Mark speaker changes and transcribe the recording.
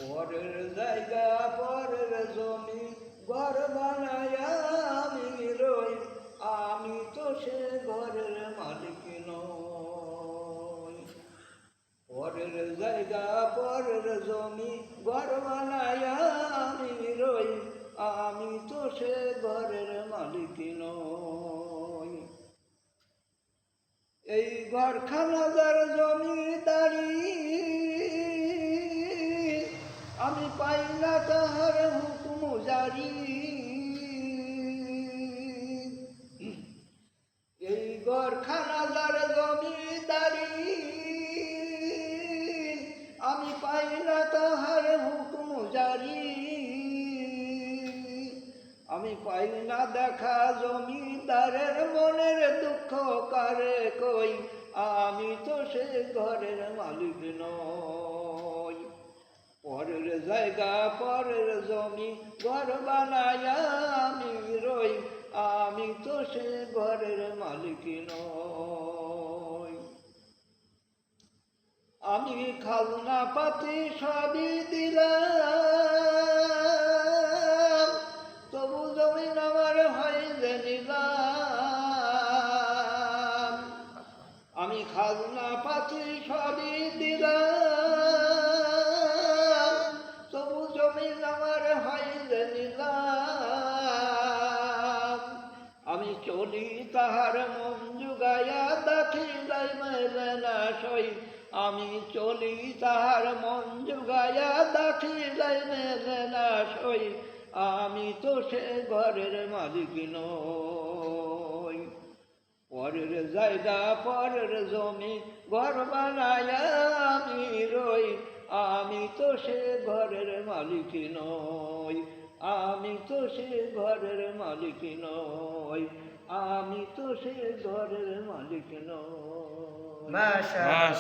Speaker 1: পরের জায়গা পরের জমি ঘর বানায়া আমি রই, আমি তো সে ঘরের মালিক নই। পরের জায়গা পরের জমি ঘর বানায়া আমি রই, আমি তো সে ঘরের মালিক নই। এই ঘরখানা যার জমিদারি, আমি পাই না তাহার হুকুম জারি। এই ঘরখানা যার জমিদারি, আমি পাই না তাহার হুকুম জারি। আমি পাই না দেখা জমিদারের মনের দুঃখ কারে কই, আমি তো সে ঘরের মালিক নই। পরের জায়গা পরের জমি ঘর বানায়া আমি রই, আমি তো সে ঘরের মালিক নই। আমি খাজনা পাতি সবই দিলাম, তবু জমিন আমার হয় যে নিলাম। আমি খাজনা পাতি সবই দিলাম, তবু জমিন আমার হয় যে নিলাম। আমি চলি তাহার মন জুগাইয়া দাখিলাই মেলে না সই, আমি চলি তাহার মন জুগাইয়া দাখিলাই মেলে না সই, আমি তো সে ঘরের মালিক নই। পরের জায়গা পরের জমি ঘর বানায়া আমি রই, আমি তো সে ঘরের মালিক নই। আমি তো সে ঘরের মালিক নই, আমি তো সে ঘরের মালিক নই।